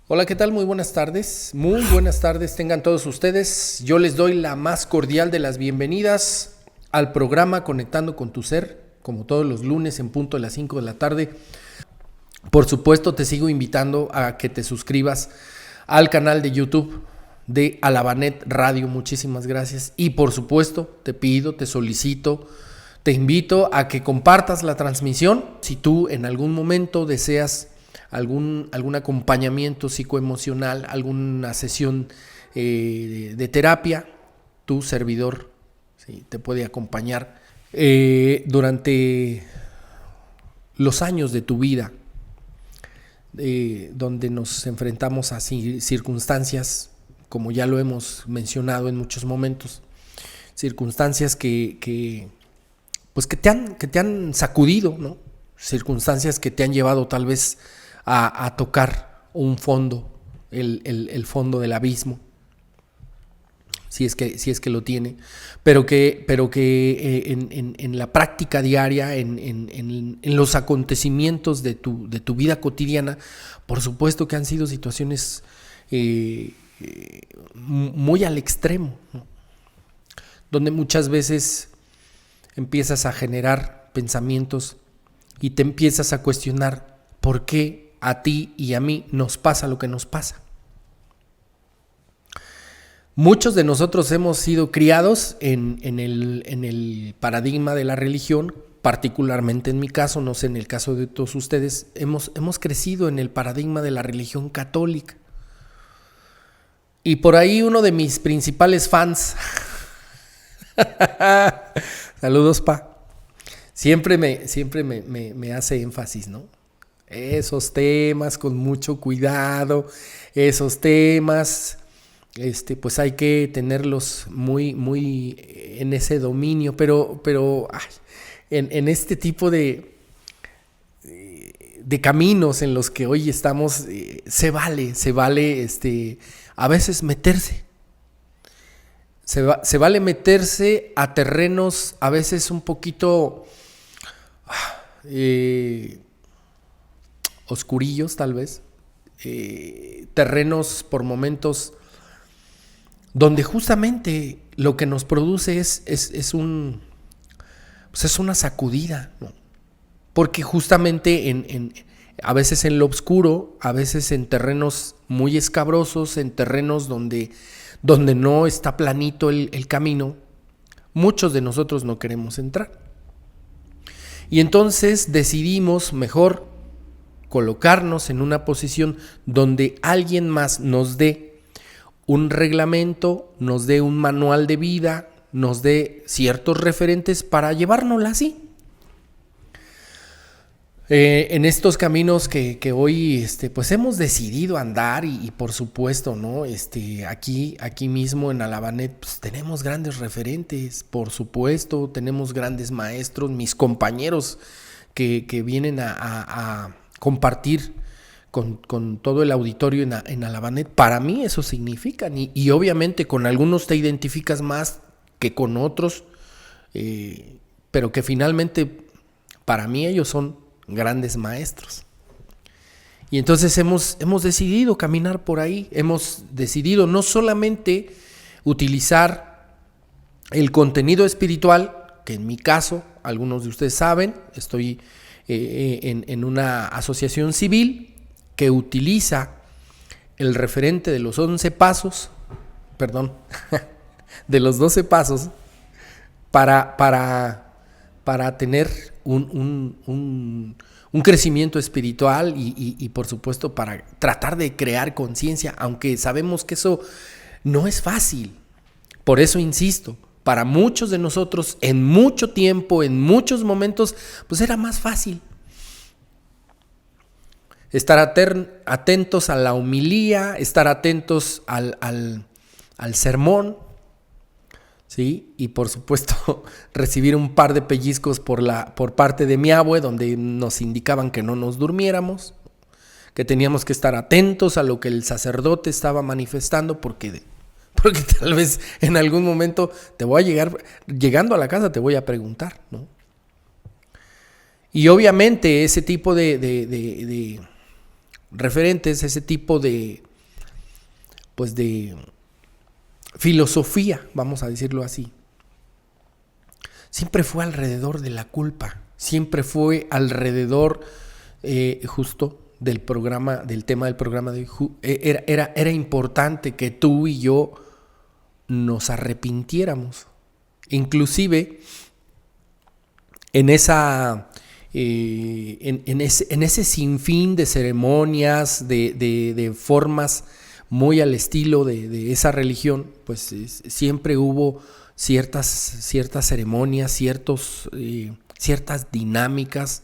Hola, ¿qué tal? Muy buenas tardes. Muy buenas tardes tengan todos ustedes. Yo les doy la más cordial de las bienvenidas al programa Conectando con tu Ser, como todos los lunes en punto de las 5 de la tarde. Por supuesto, te sigo invitando a que te suscribas al canal de YouTube de Alabanet Radio. Muchísimas gracias. Y por supuesto, te pido, te solicito, te invito a que compartas la transmisión. Si tú en algún momento deseas algún acompañamiento psicoemocional, alguna sesión de terapia, tu servidor, ¿sí?, te puede acompañar durante los años de tu vida, donde nos enfrentamos a circunstancias, como ya lo hemos mencionado en muchos momentos, circunstancias que te han sacudido, ¿no? Circunstancias que te han llevado tal vez a tocar un fondo, el fondo del abismo, si es que lo tiene, pero que en la práctica diaria, en los acontecimientos de tu vida cotidiana, por supuesto que han sido situaciones muy al extremo, ¿no?, donde muchas veces empiezas a generar pensamientos y te empiezas a cuestionar por qué a ti y a mí nos pasa lo que nos pasa. Muchos de nosotros hemos sido criados en el paradigma de la religión, particularmente en mi caso, no sé en el caso de todos ustedes, hemos crecido en el paradigma de la religión católica. Y por ahí uno de mis principales fans, saludos pa, siempre me hace énfasis, ¿no? Esos temas con mucho cuidado, esos temas, pues hay que tenerlos muy en ese dominio, pero en este tipo de caminos en los que hoy estamos, se vale a veces meterse. Se vale meterse a terrenos a veces un poquito oscurillos, tal vez, terrenos por momentos donde justamente lo que nos produce es una sacudida, ¿no? Porque justamente a veces en lo oscuro, a veces en terrenos muy escabrosos, en terrenos donde no está planito el camino, muchos de nosotros no queremos entrar. Y entonces decidimos mejor colocarnos en una posición donde alguien más nos dé un reglamento, nos dé un manual de vida, nos dé ciertos referentes para llevárnosla así. En estos caminos que hoy pues hemos decidido andar y por supuesto, ¿no? Aquí mismo en Alabanet pues tenemos grandes referentes, por supuesto, tenemos grandes maestros, mis compañeros que vienen a compartir con todo el auditorio en Alabanet. Para mí eso significan y obviamente con algunos te identificas más que con otros, pero que finalmente para mí ellos son grandes maestros. Y entonces hemos decidido caminar por ahí, hemos decidido no solamente utilizar el contenido espiritual, que en mi caso, algunos de ustedes saben, estoy en una asociación civil que utiliza el referente de los 11 pasos, de los 12 pasos, para tener un crecimiento espiritual y por supuesto para tratar de crear conciencia, aunque sabemos que eso no es fácil. Por eso insisto, para muchos de nosotros en mucho tiempo, en muchos momentos, pues era más fácil estar atentos a la homilía, estar atentos al sermón, ¿sí? Y por supuesto recibir un par de pellizcos por parte de mi abue, donde nos indicaban que no nos durmiéramos, que teníamos que estar atentos a lo que el sacerdote estaba manifestando, porque tal vez en algún momento llegando a la casa te voy a preguntar, ¿no? Y obviamente ese tipo de referentes, ese tipo de, pues de filosofía, vamos a decirlo así, siempre fue alrededor de la culpa, siempre fue alrededor justo del programa, del tema del programa de era importante que tú y yo nos arrepintiéramos. Inclusive en esa en ese sinfín de ceremonias, de formas muy al estilo de esa religión, pues siempre hubo ciertas ceremonias, ciertas dinámicas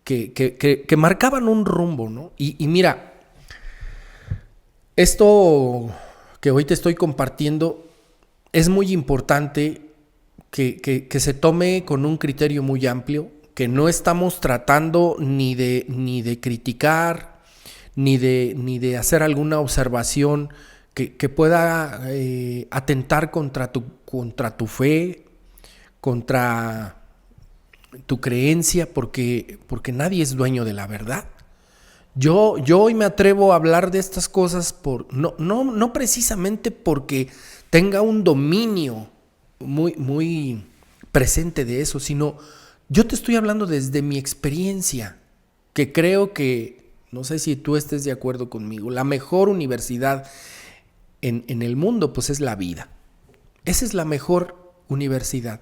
que marcaban un rumbo, ¿no? Y mira, esto que hoy te estoy compartiendo es muy importante que se tome con un criterio muy amplio, que no estamos tratando ni de criticar, ni de hacer alguna observación que pueda atentar contra tu fe, contra tu creencia, porque nadie es dueño de la verdad. Yo hoy me atrevo a hablar de estas cosas no precisamente porque tenga un dominio muy presente de eso, sino yo te estoy hablando desde mi experiencia, que creo que, no sé si tú estés de acuerdo conmigo, la mejor universidad en el mundo pues es la vida. Esa es la mejor universidad.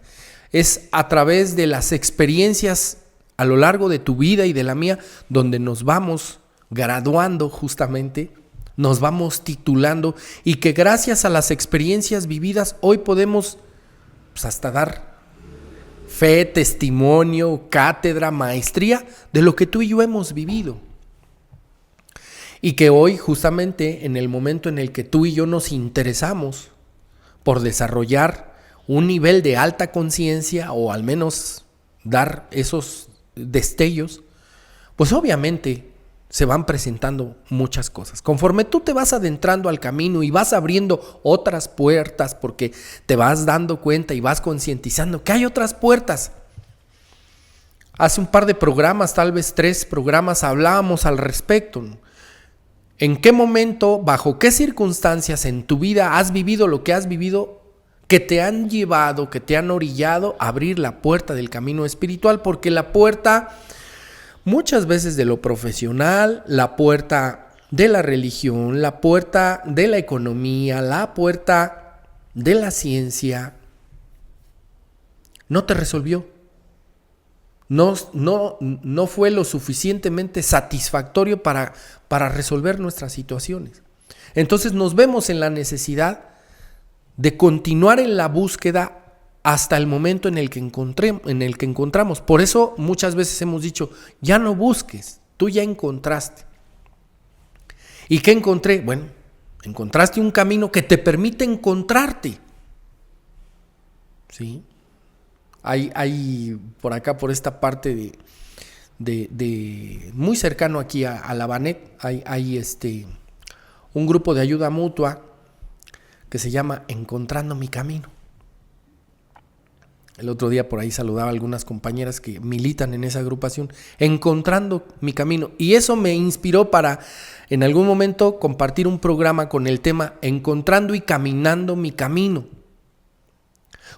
Es a través de las experiencias a lo largo de tu vida y de la mía donde nos vamos graduando justamente, nos vamos titulando, y que gracias a las experiencias vividas hoy podemos pues, hasta dar fe, testimonio, cátedra, maestría de lo que tú y yo hemos vivido. Y que hoy justamente en el momento en el que tú y yo nos interesamos por desarrollar un nivel de alta conciencia, o al menos dar esos destellos, pues obviamente se van presentando muchas cosas. Conforme tú te vas adentrando al camino y vas abriendo otras puertas, porque te vas dando cuenta y vas concientizando que hay otras puertas. Hace un par de programas, tal vez 3 programas, hablábamos al respecto, ¿no? ¿En qué momento, bajo qué circunstancias en tu vida has vivido lo que has vivido, que te han llevado, que te han orillado a abrir la puerta del camino espiritual? Porque la puerta, muchas veces de lo profesional, la puerta de la religión, la puerta de la economía, la puerta de la ciencia, no te resolvió. No fue lo suficientemente satisfactorio para resolver nuestras situaciones. Entonces nos vemos en la necesidad de continuar en la búsqueda hasta el momento en el que encontramos. Por eso muchas veces hemos dicho, ya no busques, tú ya encontraste. ¿Y qué encontré? Bueno, encontraste un camino que te permite encontrarte. ¿Sí? Hay por acá, por esta parte de muy cercano aquí a la Banet, hay un grupo de ayuda mutua que se llama Encontrando mi Camino. El otro día por ahí saludaba a algunas compañeras que militan en esa agrupación, Encontrando mi Camino. Y eso me inspiró para en algún momento compartir un programa con el tema Encontrando y Caminando mi Camino.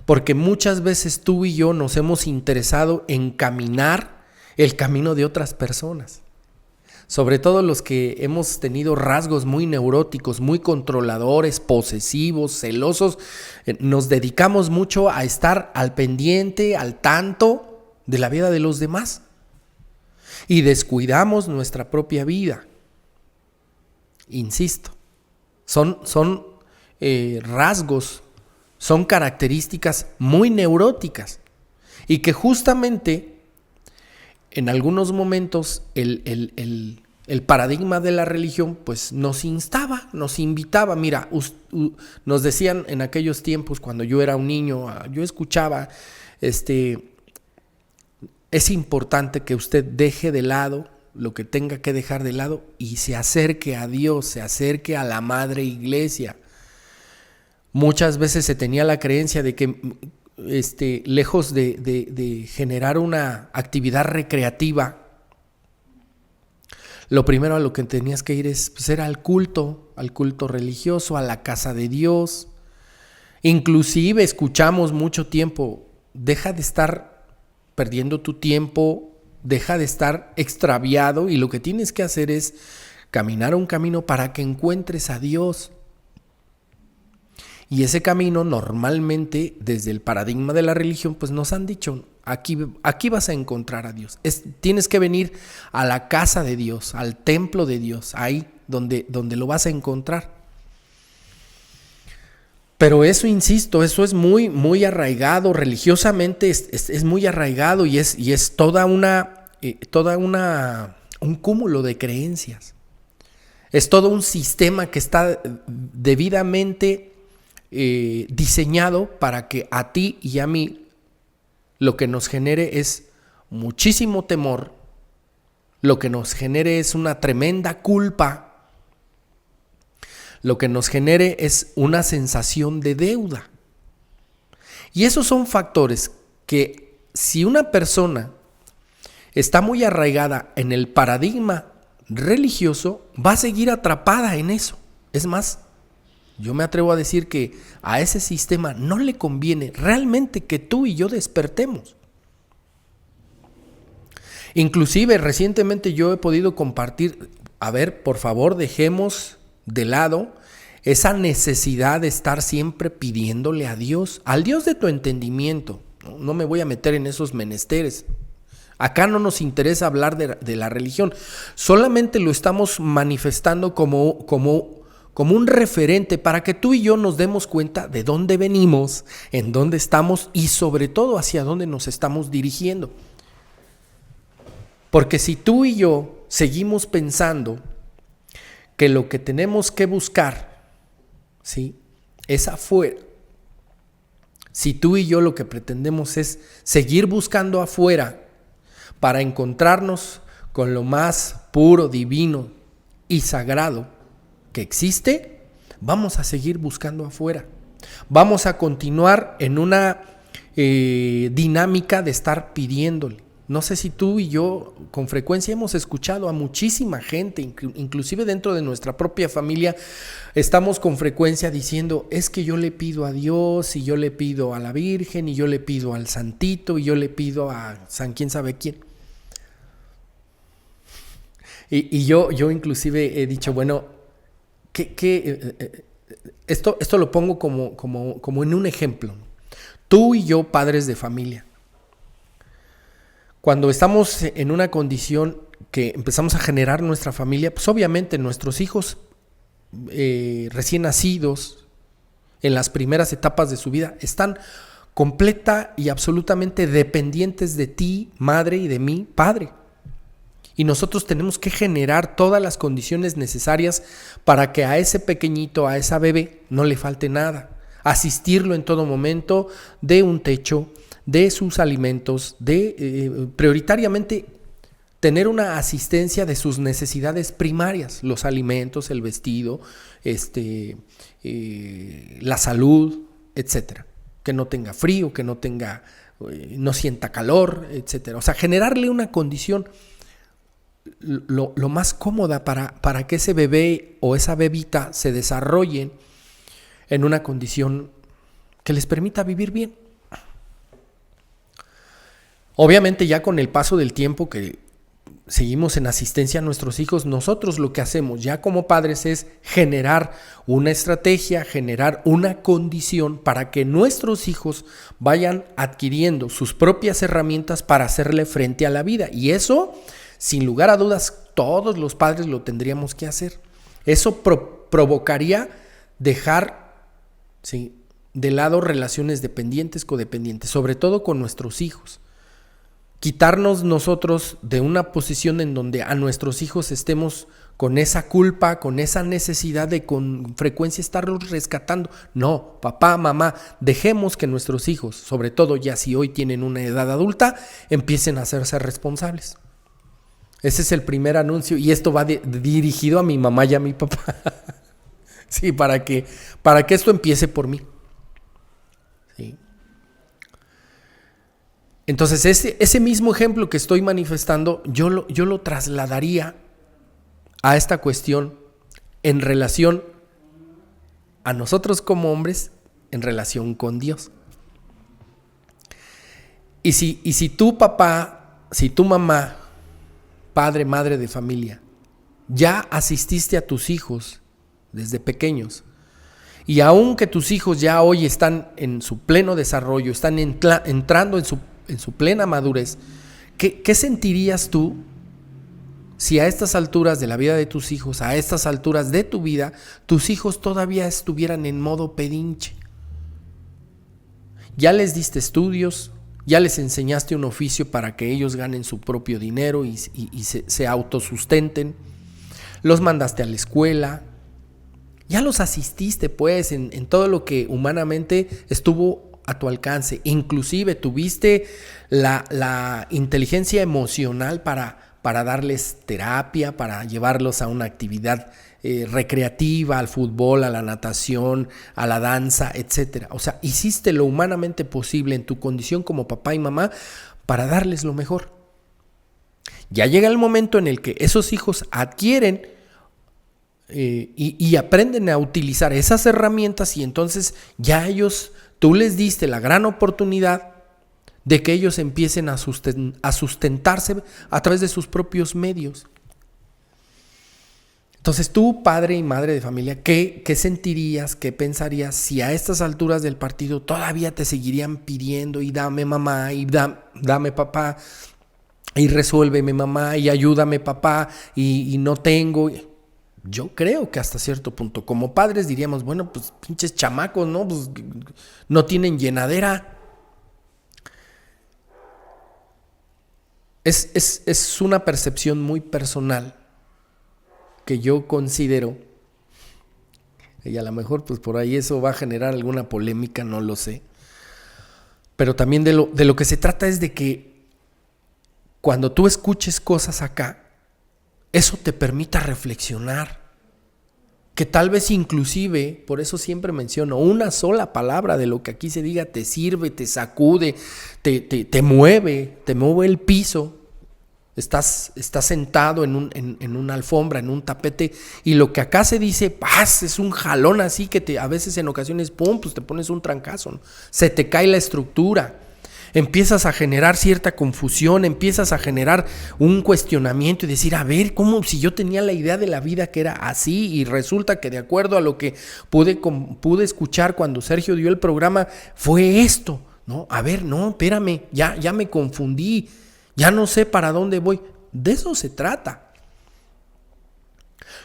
Porque muchas veces tú y yo nos hemos interesado en caminar el camino de otras personas. Sobre todo los que hemos tenido rasgos muy neuróticos, muy controladores, posesivos, celosos, nos dedicamos mucho a estar al pendiente, al tanto de la vida de los demás. Y descuidamos nuestra propia vida. Insisto, son rasgos, son características muy neuróticas y que justamente en algunos momentos el paradigma de la religión pues nos invitaba. Mira, nos decían en aquellos tiempos cuando yo era un niño, yo escuchaba, es importante que usted deje de lado lo que tenga que dejar de lado y se acerque a Dios, se acerque a la Madre Iglesia. Muchas veces se tenía la creencia de que lejos de generar una actividad recreativa, lo primero a lo que tenías que ir era al culto religioso, a la casa de Dios. Inclusive escuchamos mucho tiempo, deja de estar perdiendo tu tiempo, deja de estar extraviado y lo que tienes que hacer es caminar un camino para que encuentres a Dios. Y ese camino normalmente desde el paradigma de la religión pues nos han dicho, aquí vas a encontrar a Dios. Tienes que venir a la casa de Dios, al templo de Dios, ahí donde lo vas a encontrar. Pero eso, insisto, eso es muy, muy arraigado, religiosamente es muy arraigado y es un cúmulo de creencias. Es todo un sistema que está debidamente diseñado para que a ti y a mí lo que nos genere es muchísimo temor, lo que nos genere es una tremenda culpa, lo que nos genere es una sensación de deuda. Y esos son factores que si una persona está muy arraigada en el paradigma religioso, va a seguir atrapada en eso. Es más, yo me atrevo a decir que a ese sistema no le conviene realmente que tú y yo despertemos. Inclusive recientemente yo he podido compartir, a ver, por favor, dejemos de lado esa necesidad de estar siempre pidiéndole a Dios, al Dios de tu entendimiento. No me voy a meter en esos menesteres. Acá no nos interesa hablar de la religión, solamente lo estamos manifestando como un referente para que tú y yo nos demos cuenta de dónde venimos, en dónde estamos y sobre todo hacia dónde nos estamos dirigiendo. Porque si tú y yo seguimos pensando que lo que tenemos que buscar, ¿sí?, es afuera, si tú y yo lo que pretendemos es seguir buscando afuera para encontrarnos con lo más puro, divino y sagrado que existe, vamos a seguir buscando afuera. Vamos a continuar en una dinámica de estar pidiéndole. No sé si tú y yo con frecuencia hemos escuchado a muchísima gente, inclusive dentro de nuestra propia familia, estamos con frecuencia diciendo, es que yo le pido a Dios, y yo le pido a la Virgen, y yo le pido al Santito, y yo le pido a San quién sabe quién. Y yo inclusive he dicho, bueno, esto lo pongo como en un ejemplo. Tú y yo, padres de familia, cuando estamos en una condición que empezamos a generar nuestra familia, pues obviamente nuestros hijos recién nacidos, en las primeras etapas de su vida, están completa y absolutamente dependientes de ti, madre, y de mí, padre. Y nosotros tenemos que generar todas las condiciones necesarias para que a ese pequeñito, a esa bebé, no le falte nada. Asistirlo en todo momento de un techo, de sus alimentos, prioritariamente tener una asistencia de sus necesidades primarias, los alimentos, el vestido, la salud, etcétera. Que no tenga frío, que no sienta calor, etcétera. O sea, generarle una condición lo más cómoda para que ese bebé o esa bebita se desarrollen en una condición que les permita vivir bien. Obviamente ya con el paso del tiempo que seguimos en asistencia a nuestros hijos, nosotros lo que hacemos ya como padres es generar una estrategia, generar una condición para que nuestros hijos vayan adquiriendo sus propias herramientas para hacerle frente a la vida. Y eso, sin lugar a dudas, todos los padres lo tendríamos que hacer. Eso provocaría dejar, ¿sí?, de lado relaciones dependientes, codependientes, sobre todo con nuestros hijos. Quitarnos nosotros de una posición en donde a nuestros hijos estemos con esa culpa, con esa necesidad de con frecuencia estarlos rescatando. No, papá, mamá, dejemos que nuestros hijos, sobre todo ya si hoy tienen una edad adulta, empiecen a hacerse responsables. Ese es el primer anuncio y esto va dirigido a mi mamá y a mi papá. Sí, para que esto empiece por mí. Sí. Entonces ese mismo ejemplo que estoy manifestando, yo lo trasladaría a esta cuestión en relación a nosotros como hombres, en relación con Dios. Y si tu papá, si tu mamá, padre, madre de familia, ya asististe a tus hijos desde pequeños, y aunque tus hijos ya hoy están en su pleno desarrollo, están entrando en su plena madurez, ¿qué sentirías tú si a estas alturas de la vida de tus hijos, a estas alturas de tu vida, tus hijos todavía estuvieran en modo pedinche? Ya les diste estudios, ya les enseñaste un oficio para que ellos ganen su propio dinero y se autosustenten, los mandaste a la escuela, ya los asististe pues en todo lo que humanamente estuvo a tu alcance, inclusive tuviste la inteligencia emocional para darles terapia, para llevarlos a una actividad recreativa, al fútbol, a la natación, a la danza, etcétera. O sea, hiciste lo humanamente posible en tu condición como papá y mamá para darles lo mejor. Ya llega el momento en el que esos hijos adquieren y aprenden a utilizar esas herramientas, y entonces ya tú les diste la gran oportunidad de que ellos empiecen a sustentarse a través de sus propios medios. Entonces tú, padre y madre de familia, ¿qué sentirías, qué pensarías si a estas alturas del partido todavía te seguirían pidiendo y dame mamá y dame papá y resuélveme mamá y ayúdame papá y no tengo? Yo creo que hasta cierto punto como padres diríamos, bueno, pues pinches chamacos, ¿no? Pues no tienen llenadera. Es una percepción muy personal que yo considero, y a lo mejor pues por ahí eso va a generar alguna polémica, no lo sé, pero también de lo que se trata es de que cuando tú escuches cosas acá, eso te permita reflexionar, que tal vez inclusive, por eso siempre menciono, una sola palabra de lo que aquí se diga te sirve, te sacude, te mueve el piso. Estás sentado en una alfombra, en un tapete, y lo que acá se dice, ¡paz!, es un jalón así que a veces en ocasiones, ¡pum!, pues te pones un trancazo, ¿no? Se te cae la estructura, empiezas a generar cierta confusión, empiezas a generar un cuestionamiento y decir, a ver, ¿cómo si yo tenía la idea de la vida que era así? Y resulta que de acuerdo a lo que pude escuchar cuando Sergio dio el programa, fue esto, ¿no? A ver, no, espérame, ya me confundí. Ya no sé para dónde voy. De eso se trata.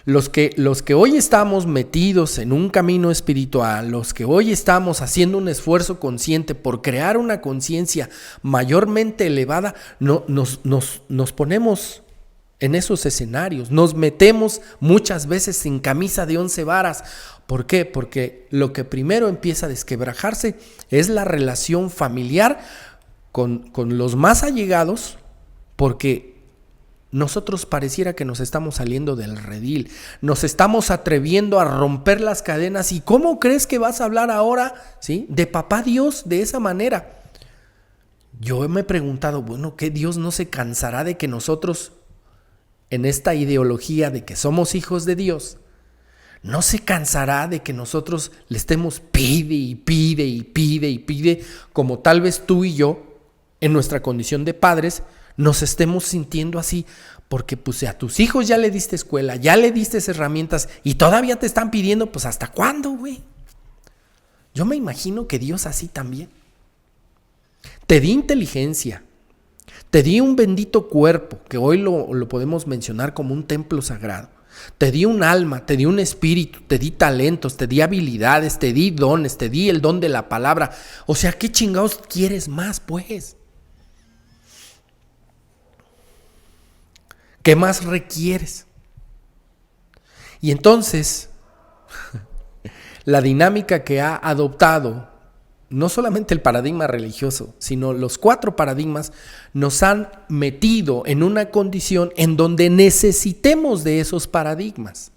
Los que hoy estamos metidos en un camino espiritual, los que hoy estamos haciendo un esfuerzo consciente por crear una conciencia mayormente elevada, nos ponemos en esos escenarios, nos metemos muchas veces sin camisa de 11 varas. ¿Por qué? Porque lo que primero empieza a desquebrajarse es la relación familiar con los más allegados, porque nosotros pareciera que nos estamos saliendo del redil, nos estamos atreviendo a romper las cadenas. ¿Y cómo crees que vas a hablar ahora, ¿sí?, de papá Dios de esa manera? Yo me he preguntado, bueno, ¿qué Dios no se cansará de que nosotros, en esta ideología de que somos hijos de Dios, no se cansará de que nosotros le estemos pide, como tal vez tú y yo, en nuestra condición de padres, nos estemos sintiendo así? Porque pues a tus hijos ya le diste escuela, ya le diste herramientas y todavía te están pidiendo, pues ¿hasta cuándo, güey? Yo me imagino que Dios así también. Te di inteligencia, te di un bendito cuerpo, que hoy lo podemos mencionar como un templo sagrado. Te di un alma, te di un espíritu, te di talentos, te di habilidades, te di dones, te di el don de la palabra. O sea, ¿qué chingados quieres más, pues? ¿Qué más requieres? Y entonces, la dinámica que ha adoptado no solamente el paradigma religioso, sino los 4 paradigmas, nos han metido en una condición en donde necesitemos de esos paradigmas.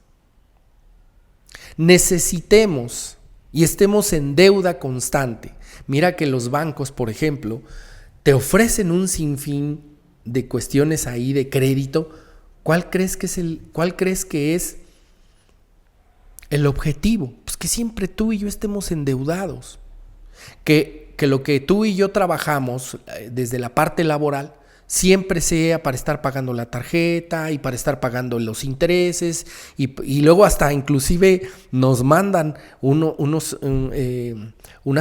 Necesitemos y estemos en deuda constante. Mira que los bancos, por ejemplo, te ofrecen un sinfín de cuestiones ahí de crédito ¿Cuál crees que es el objetivo? Pues que siempre tú y yo estemos endeudados. Que lo que tú y yo trabajamos desde la parte laboral siempre sea para estar pagando la tarjeta y para estar pagando los intereses y luego hasta inclusive nos mandan una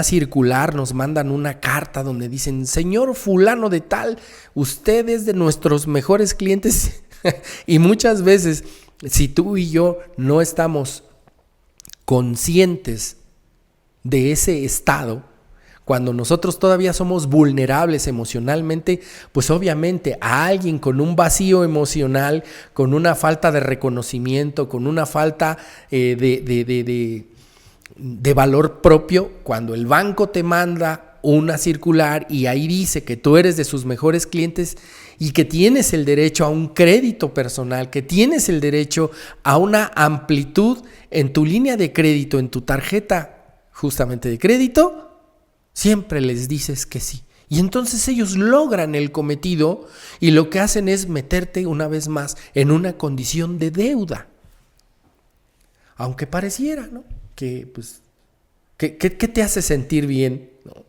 circular, nos mandan una carta donde dicen: señor fulano de tal, usted es de nuestros mejores clientes. Y muchas veces, si tú y yo no estamos conscientes de ese estado, cuando nosotros todavía somos vulnerables emocionalmente, pues obviamente a alguien con un vacío emocional, con una falta de reconocimiento, con una falta de valor propio, cuando el banco te manda una circular y ahí dice que tú eres de sus mejores clientes y que tienes el derecho a un crédito personal, que tienes el derecho a una amplitud en tu línea de crédito, en tu tarjeta justamente de crédito, siempre les dices que sí. Y entonces ellos logran el cometido y lo que hacen es meterte una vez más en una condición de deuda. Aunque pareciera, ¿no?, que pues, ¿qué te hace sentir bien?, ¿no?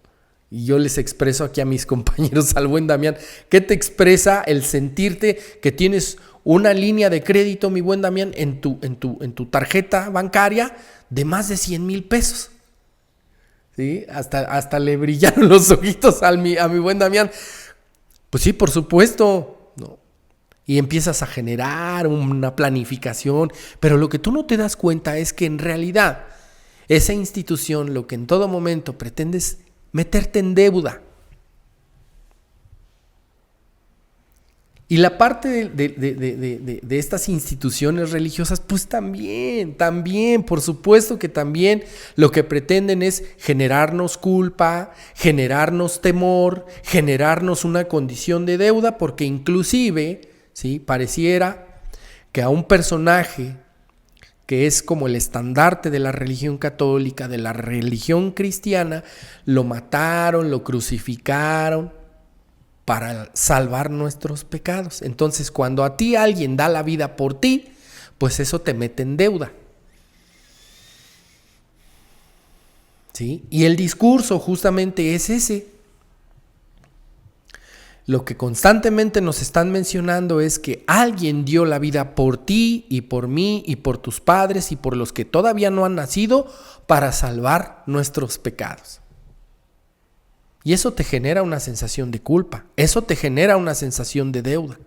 Y yo les expreso aquí a mis compañeros, al buen Damián, ¿qué te expresa el sentirte que tienes una línea de crédito, mi buen Damián, en tu tarjeta bancaria de más de 100,000 pesos? ¿Sí? Hasta le brillaron los ojitos a mi buen Damián. Pues sí, por supuesto, ¿no? Y empiezas a generar una planificación, pero lo que tú no te das cuenta es que en realidad esa institución lo que en todo momento pretende es meterte en deuda. Y la parte de estas instituciones religiosas, pues también, por supuesto que también lo que pretenden es generarnos culpa, generarnos temor, generarnos una condición de deuda, porque inclusive, ¿sí?, pareciera que a un personaje que es como el estandarte de la religión católica, de la religión cristiana, lo mataron, lo crucificaron para salvar nuestros pecados. Entonces, cuando a ti alguien da la vida por ti, pues eso te mete en deuda. ¿Sí? Y el discurso justamente es ese. Lo que constantemente nos están mencionando es que alguien dio la vida por ti y por mí y por tus padres y por los que todavía no han nacido para salvar nuestros pecados. Y eso te genera una sensación de culpa, eso te genera una sensación de deuda.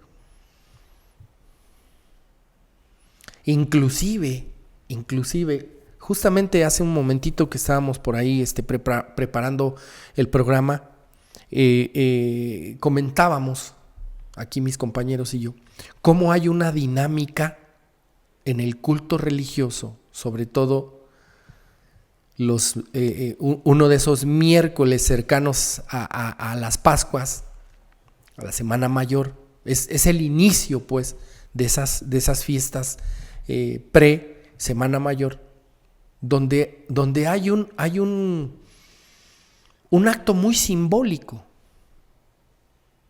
Inclusive, justamente hace un momentito que estábamos por ahí preparando el programa, comentábamos aquí mis compañeros y yo cómo hay una dinámica en el culto religioso, sobre todo uno de esos miércoles cercanos a las Pascuas, a la Semana Mayor, es el inicio pues de esas fiestas pre-Semana Mayor, donde hay un acto muy simbólico,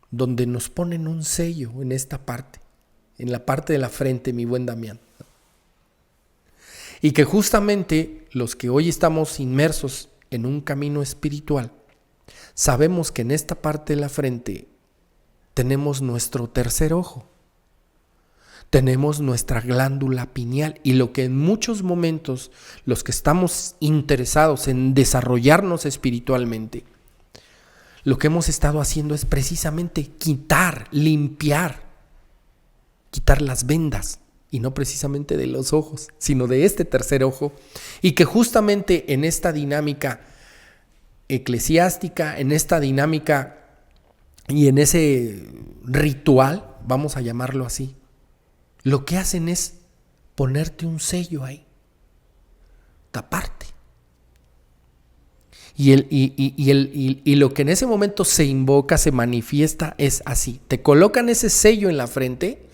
donde nos ponen un sello en esta parte, en la parte de la frente, mi buen Damián. Y que justamente los que hoy estamos inmersos en un camino espiritual, sabemos que en esta parte de la frente tenemos nuestro tercer ojo, tenemos nuestra glándula pineal, y lo que en muchos momentos los que estamos interesados en desarrollarnos espiritualmente, lo que hemos estado haciendo es precisamente limpiar, quitar las vendas, y no precisamente de los ojos, sino de este tercer ojo, y que justamente en esta dinámica eclesiástica, en esta dinámica y en ese ritual, vamos a llamarlo así, lo que hacen es ponerte un sello ahí, taparte. Y lo que en ese momento se invoca, se manifiesta, es así. Te colocan ese sello en la frente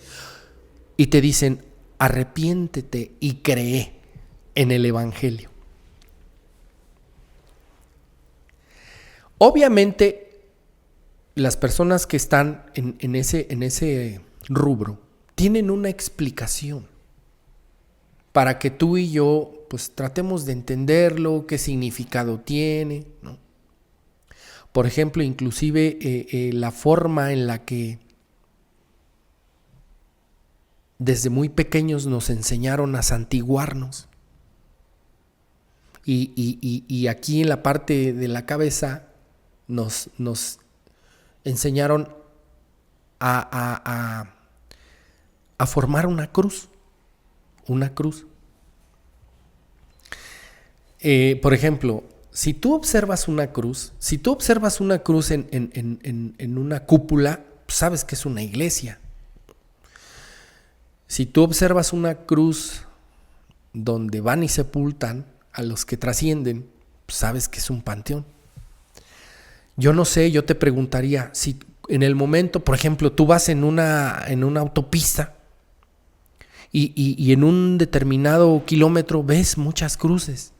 y te dicen: arrepiéntete y cree en el Evangelio. Obviamente, las personas que están en ese rubro tienen una explicación para que tú y yo pues tratemos de entenderlo, qué significado tiene, ¿no? Por ejemplo, inclusive la forma en la que desde muy pequeños nos enseñaron a santiguarnos. Y aquí en la parte de la cabeza nos enseñaron a formar una cruz. Una cruz. Por ejemplo, si tú observas una cruz en una cúpula, sabes que es una iglesia. Si tú observas una cruz donde van y sepultan a los que trascienden, sabes que es un panteón. Yo no sé, yo te preguntaría, si en el momento, por ejemplo, tú vas en una autopista y en un determinado kilómetro ves muchas cruces.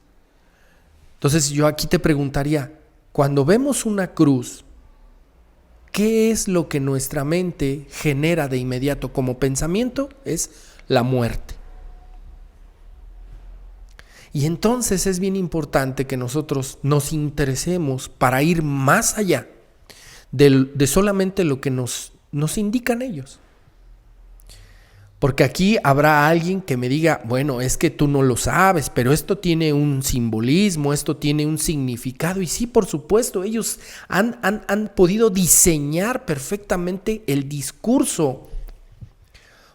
Entonces yo aquí te preguntaría, cuando vemos una cruz, ¿qué es lo que nuestra mente genera de inmediato como pensamiento? Es la muerte. Y entonces es bien importante que nosotros nos interesemos para ir más allá de solamente lo que nos indican ellos. Porque aquí habrá alguien que me diga, bueno, es que tú no lo sabes, pero esto tiene un simbolismo, esto tiene un significado. Y sí, por supuesto, ellos han podido diseñar perfectamente el discurso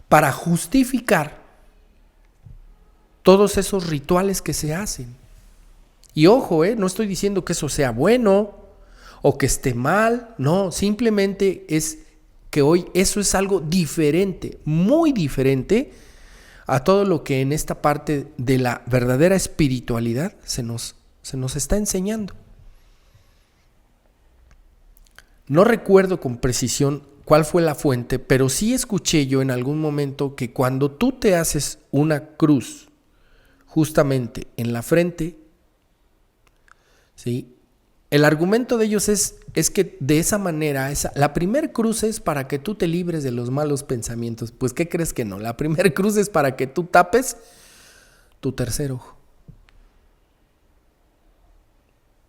para justificar todos esos rituales que se hacen. Y ojo, no estoy diciendo que eso sea bueno o que esté mal, no, simplemente es que hoy eso es algo diferente, muy diferente a todo lo que en esta parte de la verdadera espiritualidad se nos está enseñando. No recuerdo con precisión cuál fue la fuente, pero sí escuché yo en algún momento que cuando tú te haces una cruz justamente en la frente, ¿sí? El argumento de ellos es que de esa manera, la primer cruz es para que tú te libres de los malos pensamientos. Pues, ¿qué crees que no? La primer cruz es para que tú tapes tu tercer ojo.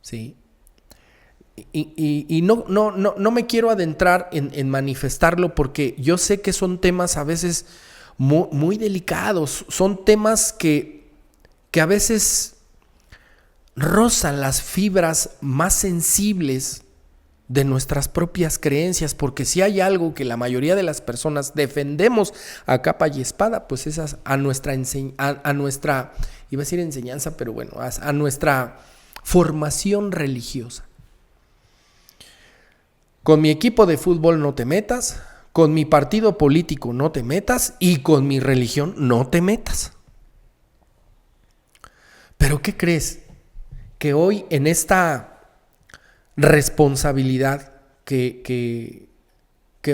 ¿Sí? Y no me quiero adentrar en manifestarlo porque yo sé que son temas a veces muy, muy delicados. Son temas que a veces rozan las fibras más sensibles de nuestras propias creencias, porque si hay algo que la mayoría de las personas defendemos a capa y espada, pues es a nuestra, iba a decir enseñanza, pero bueno, a nuestra formación religiosa. Con mi equipo de fútbol no te metas, con mi partido político no te metas y con mi religión no te metas. ¿Pero qué crees? Que hoy en esta responsabilidad que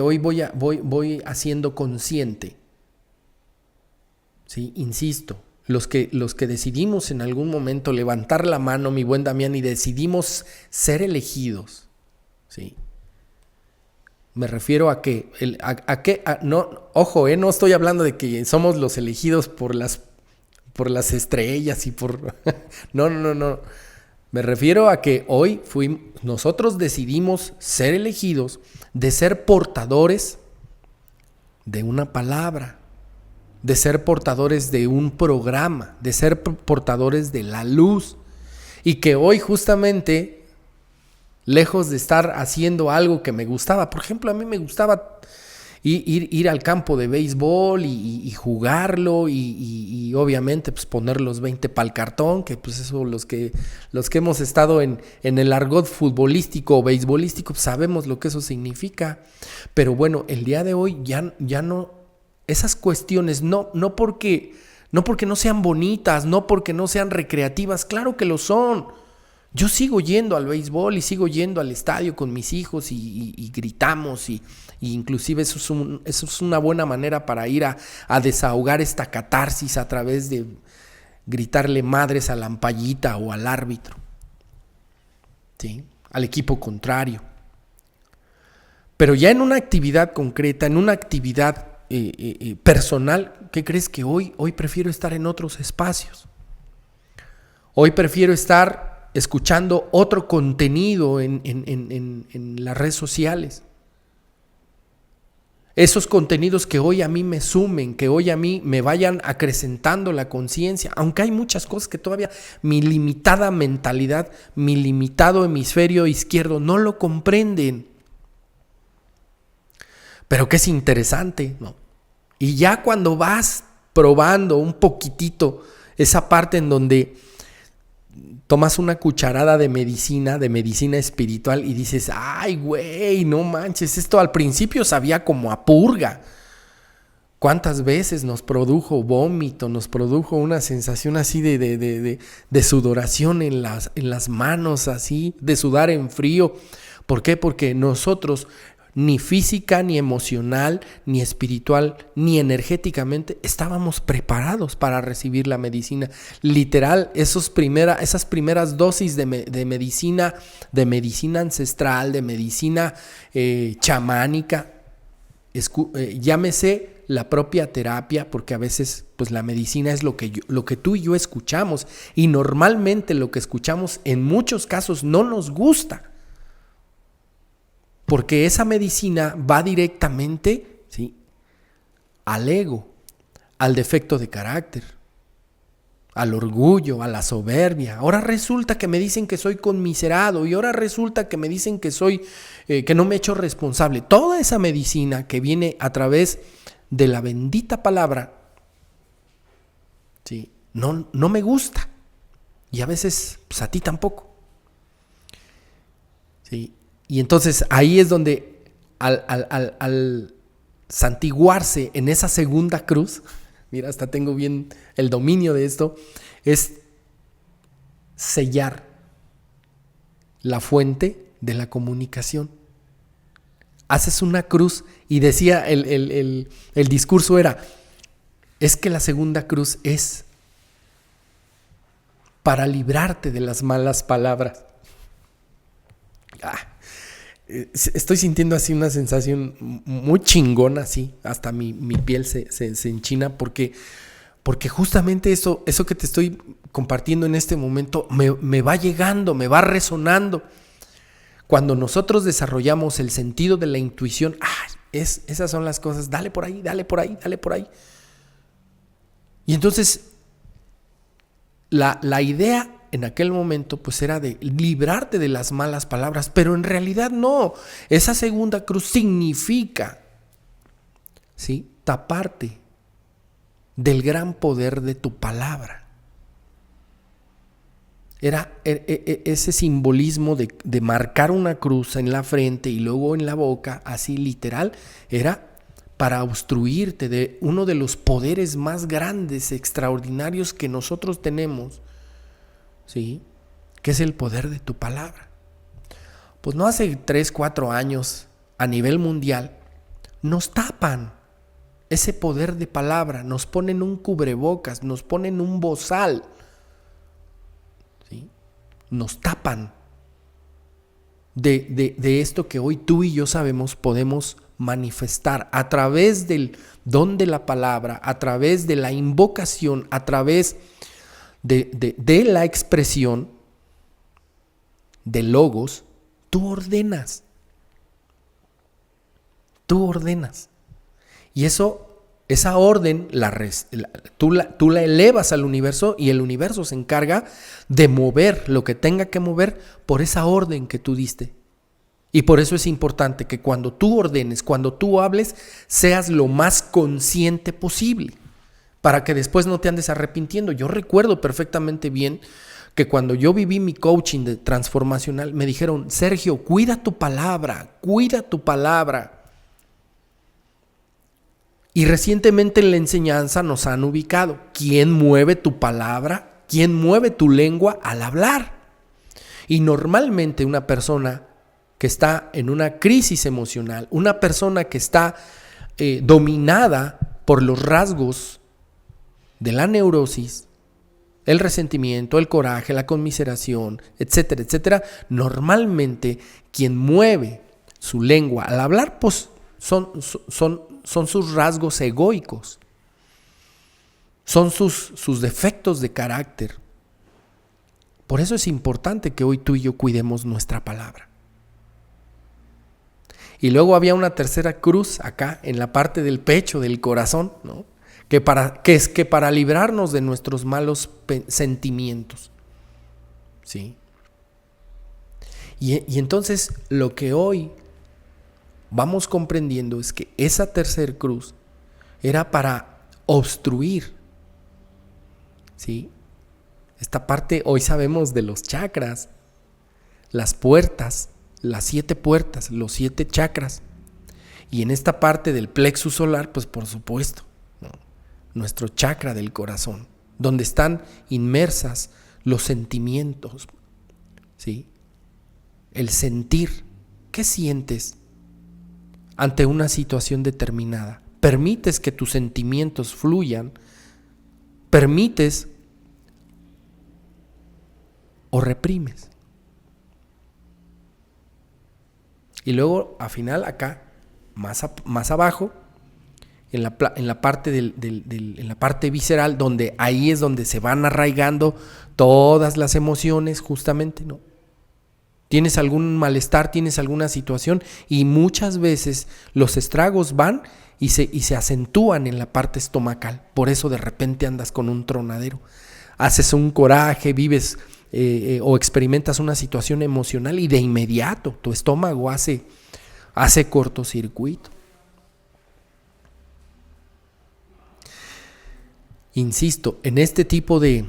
hoy voy haciendo consciente, ¿sí? Insisto, los que decidimos en algún momento levantar la mano, mi buen Damián, y decidimos ser elegidos, ¿sí? Me refiero a que, no estoy hablando de que somos los elegidos por las estrellas y por... No. Me refiero a que hoy nosotros decidimos ser elegidos, de ser portadores de una palabra, de ser portadores de un programa, de ser portadores de la luz. Y que hoy justamente, lejos de estar haciendo algo que me gustaba, por ejemplo, a mí me gustaba ir al campo de béisbol y jugarlo y obviamente pues poner los 20 para el cartón, que pues eso los que hemos estado en el argot futbolístico o beisbolístico pues sabemos lo que eso significa. Pero bueno, el día de hoy ya no, esas cuestiones no porque no sean bonitas, no porque no sean recreativas, claro que lo son. Yo sigo yendo al béisbol y sigo yendo al estadio con mis hijos y gritamos y inclusive eso es una buena manera para ir a desahogar esta catarsis a través de gritarle madres a la ampallita o al árbitro, ¿sí? Al equipo contrario. Pero ya en una actividad concreta, en una actividad personal, ¿qué crees? Que hoy prefiero estar en otros espacios. Hoy prefiero estar escuchando otro contenido en las redes sociales. Esos contenidos que hoy a mí me sumen, que hoy a mí me vayan acrecentando la conciencia, aunque hay muchas cosas que todavía mi limitada mentalidad, mi limitado hemisferio izquierdo no lo comprenden. Pero que es interesante, ¿no? Y ya cuando vas probando un poquitito esa parte en donde tomas una cucharada de medicina espiritual y dices, ay, güey, no manches, esto al principio sabía como a purga. ¿Cuántas veces nos produjo vómito, nos produjo una sensación así de sudoración en las manos, así, de sudar en frío? ¿Por qué? Porque nosotros ni física, ni emocional, ni espiritual, ni energéticamente estábamos preparados para recibir la medicina. Literal, esas primeras dosis de medicina ancestral, de medicina chamánica, llámese la propia terapia, porque a veces pues la medicina es lo que tú y yo escuchamos, y normalmente lo que escuchamos en muchos casos no nos gusta. Porque esa medicina va directamente, ¿sí?, al ego, al defecto de carácter, al orgullo, a la soberbia. Ahora resulta que me dicen que soy conmiserado y ahora resulta que me dicen que que no me he hecho responsable. Toda esa medicina que viene a través de la bendita palabra, ¿sí?, no me gusta. Y a veces, pues a ti tampoco. ¿Sí? Y entonces ahí es donde al santiguarse en esa segunda cruz, mira, hasta tengo bien el dominio de esto, es sellar la fuente de la comunicación. Haces una cruz y decía el discurso era, es que la segunda cruz es para librarte de las malas palabras. Estoy sintiendo así una sensación muy chingona, así, hasta mi piel se enchina, porque justamente eso que te estoy compartiendo en este momento me va llegando, me va resonando. Cuando nosotros desarrollamos el sentido de la intuición, esas son las cosas, dale por ahí, dale por ahí, dale por ahí. Y entonces la idea en aquel momento pues era de librarte de las malas palabras, pero en realidad no. Esa segunda cruz significa, ¿sí?, taparte del gran poder de tu palabra. Era ese simbolismo de marcar una cruz en la frente y luego en la boca, así literal, era para obstruirte de uno de los poderes más grandes, extraordinarios que nosotros tenemos, ¿sí?, que es el poder de tu palabra. Pues no hace 3-4 años a nivel mundial nos tapan ese poder de palabra, nos ponen un cubrebocas, nos ponen un bozal, ¿sí?, nos tapan de esto que hoy tú y yo sabemos podemos manifestar a través del don de la palabra, a través de la invocación, a través de la expresión de logos. Tú ordenas. Y esa orden tú la elevas al universo, y el universo se encarga de mover lo que tenga que mover por esa orden que tú diste. Y por eso es importante que cuando tú ordenes, cuando tú hables, seas lo más consciente posible, para que después no te andes arrepintiendo. Yo recuerdo perfectamente bien que cuando yo viví mi coaching transformacional, me dijeron, Sergio, cuida tu palabra. Y recientemente en la enseñanza nos han ubicado. ¿Quién mueve tu palabra? ¿Quién mueve tu lengua al hablar? Y normalmente una persona que está en una crisis emocional, una persona que está dominada por los rasgos de la neurosis, el resentimiento, el coraje, la conmiseración, etcétera, etcétera, normalmente quien mueve su lengua al hablar, pues son sus rasgos egoicos, son sus defectos de carácter. Por eso es importante que hoy tú y yo cuidemos nuestra palabra. Y luego había una tercera cruz acá en la parte del pecho, del corazón, ¿no? que para librarnos de nuestros malos sentimientos. ¿Sí? Y entonces lo que hoy vamos comprendiendo es que esa tercera cruz era para obstruir, ¿sí? Esta parte, hoy sabemos de los chakras, las puertas, las 7 puertas, los 7 chakras. Y en esta parte del plexo solar, pues por supuesto, ¿no? Nuestro chakra del corazón, donde están inmersas los sentimientos, ¿sí? El sentir. ¿Qué sientes ante una situación determinada? ¿Permites que tus sentimientos fluyan? ¿Permites o reprimes? Y luego, al final, acá, más abajo, en la parte en la parte visceral, donde ahí es donde se van arraigando todas las emociones, justamente, ¿no? Tienes algún malestar, tienes alguna situación, y muchas veces los estragos van y se acentúan en la parte estomacal. Por eso de repente andas con un tronadero. Haces un coraje, vives o experimentas una situación emocional y de inmediato tu estómago hace cortocircuito. Insisto, en este tipo de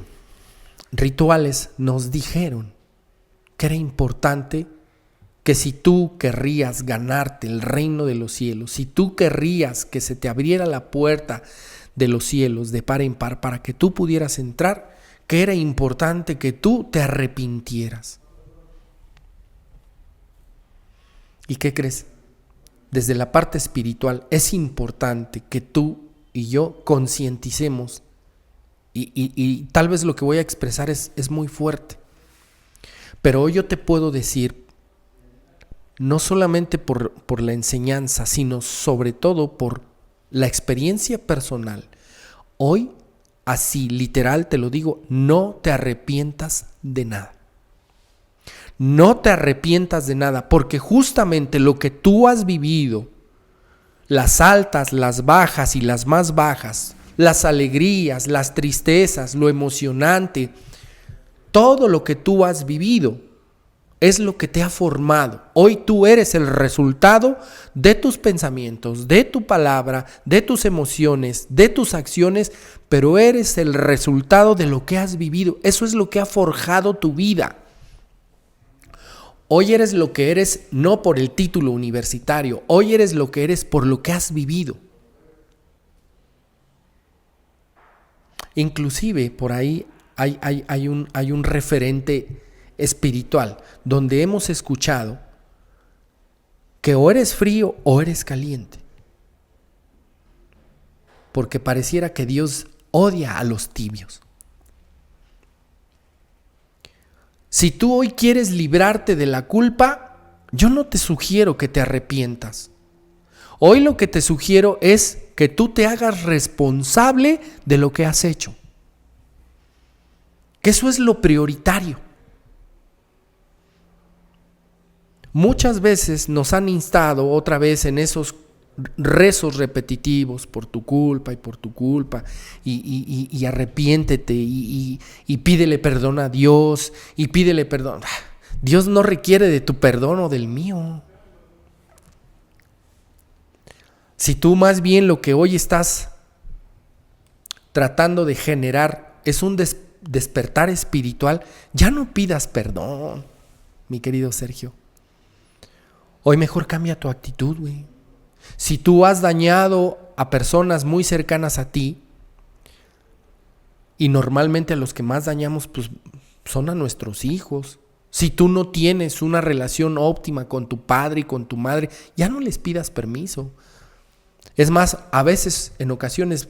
rituales nos dijeron que era importante que si tú querrías ganarte el reino de los cielos, si tú querrías que se te abriera la puerta de los cielos de par en par para que tú pudieras entrar, que era importante que tú te arrepintieras. ¿Y qué crees? Desde la parte espiritual es importante que tú y yo concienticemos, y tal vez lo que voy a expresar es muy fuerte, pero hoy yo te puedo decir, no solamente por la enseñanza, sino sobre todo por la experiencia personal. Hoy, así literal te lo digo, no te arrepientas de nada. No te arrepientas de nada, porque justamente lo que tú has vivido, las altas, las bajas y las más bajas, las alegrías, las tristezas, lo emocionante, todo lo que tú has vivido es lo que te ha formado. Hoy tú eres el resultado de tus pensamientos, de tu palabra, de tus emociones, de tus acciones, pero eres el resultado de lo que has vivido. Eso es lo que ha forjado tu vida. Hoy eres lo que eres no por el título universitario, hoy eres lo que eres por lo que has vivido. Inclusive por ahí hay un referente espiritual donde hemos escuchado que o eres frío o eres caliente, porque pareciera que Dios odia a los tibios. Si tú hoy quieres librarte de la culpa, yo no te sugiero que te arrepientas. Hoy lo que te sugiero es que tú te hagas responsable de lo que has hecho. Que eso es lo prioritario. Muchas veces nos han instado otra vez en esos rezos repetitivos por tu culpa y arrepiéntete y pídele perdón a Dios y pídele perdón. Dios no requiere de tu perdón o del mío. Si tú más bien lo que hoy estás tratando de generar es un despertar espiritual, ya no pidas perdón, mi querido Sergio. Hoy mejor cambia tu actitud, güey. Si tú has dañado a personas muy cercanas a ti, y normalmente a los que más dañamos pues, son a nuestros hijos. Si tú no tienes una relación óptima con tu padre y con tu madre, ya no les pidas permiso. Es más, a veces, en ocasiones,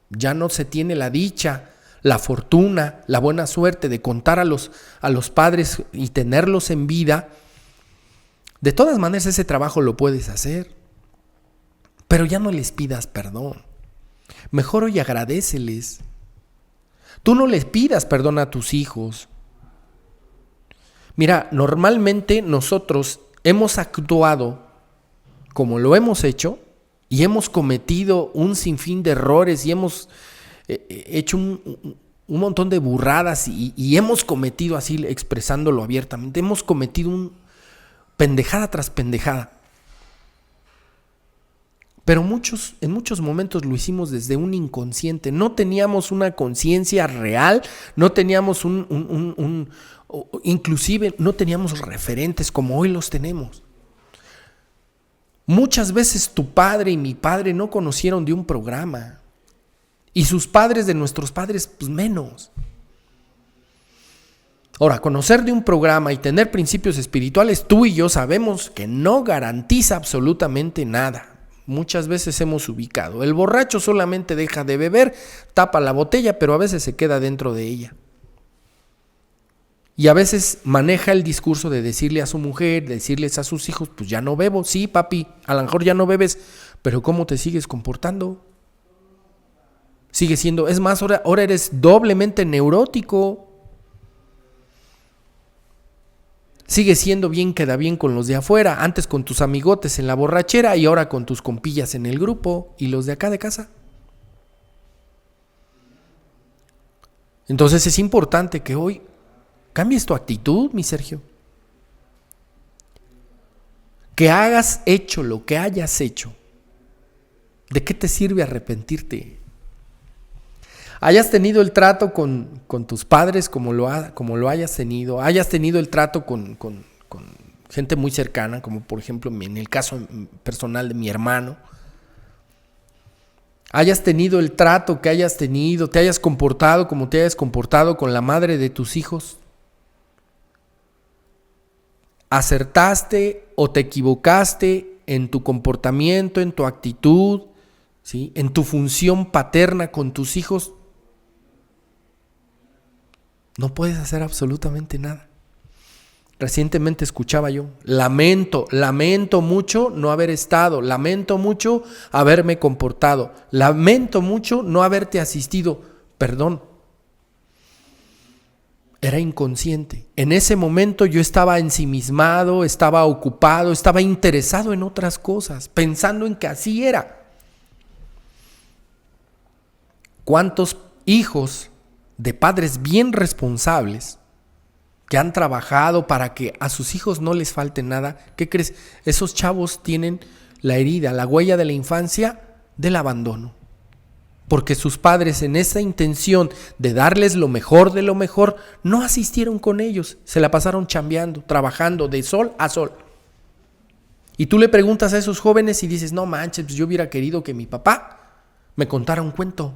ya no se tiene la dicha, la fortuna, la buena suerte de contar a los padres y tenerlos en vida. De todas maneras, ese trabajo lo puedes hacer. pero ya no les pidas perdón. Mejor hoy agradéceles. Tú no les pidas perdón a tus hijos. Mira, normalmente nosotros hemos actuado como lo hemos hecho y hemos cometido un sinfín de errores y hemos hecho un montón de burradas y hemos cometido, así expresándolo abiertamente, hemos cometido pendejada tras pendejada. Pero en muchos momentos lo hicimos desde un inconsciente. No teníamos una conciencia real, no teníamos inclusive no teníamos referentes como hoy los tenemos. Muchas veces tu padre y mi padre no conocieron de un programa. Y sus padres de nuestros padres, pues menos. Ahora, conocer de un programa y tener principios espirituales, tú y yo sabemos que no garantiza absolutamente nada. Muchas veces hemos ubicado. El borracho solamente deja de beber, tapa la botella, pero a veces se queda dentro de ella. Y a veces maneja el discurso de decirle a su mujer, decirles a sus hijos, pues ya no bebo. Sí, papi, a lo mejor ya no bebes, pero ¿cómo te sigues comportando? Sigue siendo, es más, ahora eres doblemente neurótico. Sigue siendo bien, queda bien con los de afuera, antes con tus amigotes en la borrachera y ahora con tus compillas en el grupo y los de acá de casa. Entonces es importante que hoy cambies tu actitud, mi Sergio. Que hayas hecho lo que hayas hecho. ¿De qué te sirve arrepentirte? Hayas tenido el trato con tus padres como lo hayas tenido el trato con gente muy cercana, como por ejemplo en el caso personal de mi hermano, hayas tenido el trato que hayas tenido, te hayas comportado como te hayas comportado con la madre de tus hijos, ¿acertaste o te equivocaste en tu comportamiento, en tu actitud, ¿sí?, en tu función paterna con tus hijos? No puedes hacer absolutamente nada. Recientemente escuchaba yo, lamento mucho no haber estado, lamento mucho haberme comportado, lamento mucho no haberte asistido, perdón. Era inconsciente. En ese momento yo estaba ensimismado, estaba ocupado, estaba interesado en otras cosas, pensando en que así era. ¿Cuántos hijos de padres bien responsables que han trabajado para que a sus hijos no les falte nada? ¿Qué crees? Esos chavos tienen la herida, la huella de la infancia del abandono. Porque sus padres, en esa intención de darles lo mejor de lo mejor, no asistieron con ellos, se la pasaron chambeando, trabajando de sol a sol. Y tú le preguntas a esos jóvenes y dices, no manches, pues yo hubiera querido que mi papá me contara un cuento.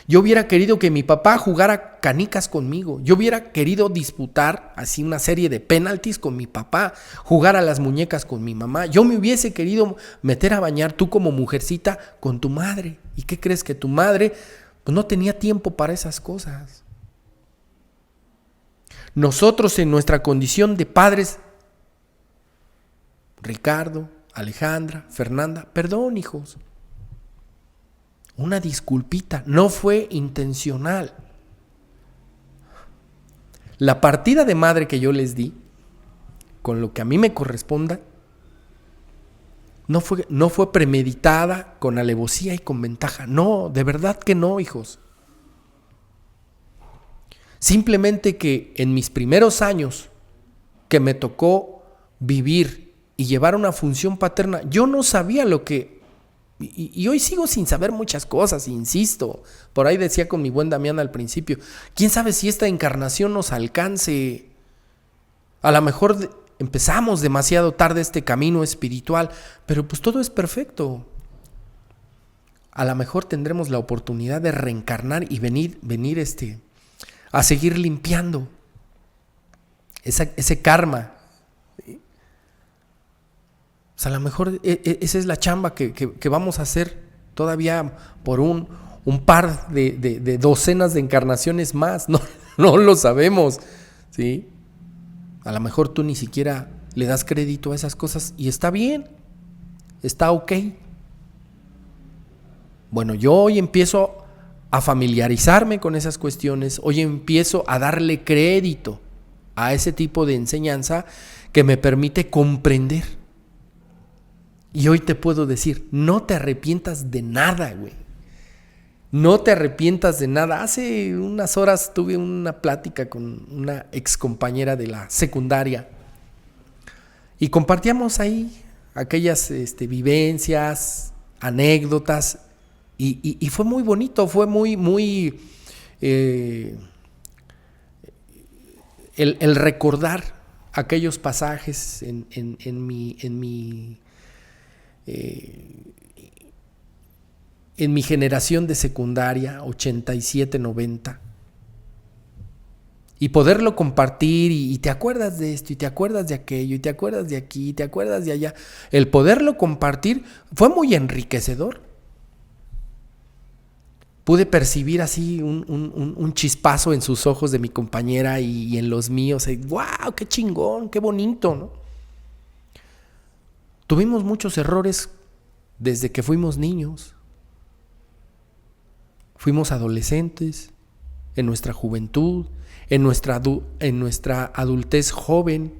Yo hubiera querido que mi papá jugara canicas conmigo. Yo hubiera querido disputar así una serie de penaltis con mi papá, jugar a las muñecas con mi mamá. Yo me hubiese querido meter a bañar, tú como mujercita, con tu madre. ¿Y qué crees? Que tu madre pues no tenía tiempo para esas cosas. Nosotros en nuestra condición de padres, Ricardo, Alejandra, Fernanda, perdón, hijos. Una disculpita, no fue intencional. La partida de madre que yo les di, con lo que a mí me corresponda, no fue premeditada con alevosía y con ventaja. No, de verdad que no, hijos. Simplemente que en mis primeros años que me tocó vivir y llevar una función paterna, yo no sabía lo que... Y hoy sigo sin saber muchas cosas, insisto. Por ahí decía con mi buen Damián al principio, ¿quién sabe si esta encarnación nos alcance? A lo mejor empezamos demasiado tarde este camino espiritual, pero pues todo es perfecto. A lo mejor tendremos la oportunidad de reencarnar y venir a seguir limpiando ese karma. O sea, a lo mejor esa es la chamba que vamos a hacer todavía por un par de docenas de encarnaciones más. No lo sabemos, ¿sí? A lo mejor tú ni siquiera le das crédito a esas cosas y está bien, está ok. Bueno, yo hoy empiezo a familiarizarme con esas cuestiones, hoy empiezo a darle crédito a ese tipo de enseñanza que me permite comprender. Y hoy te puedo decir, no te arrepientas de nada, güey. No te arrepientas de nada. Hace unas horas tuve una plática con una ex compañera de la secundaria y compartíamos ahí aquellas vivencias, anécdotas y fue muy bonito, fue muy el recordar aquellos pasajes en mi generación de secundaria, 87, 90, y poderlo compartir y te acuerdas de esto y te acuerdas de aquello y te acuerdas de aquí y te acuerdas de allá. El poderlo compartir fue muy enriquecedor. Pude percibir así un chispazo en sus ojos de mi compañera y en los míos. ¡Wow! ¡Qué chingón! ¡Qué bonito! ¿No? Tuvimos muchos errores desde que fuimos niños. Fuimos adolescentes, en nuestra juventud, en nuestra adultez joven.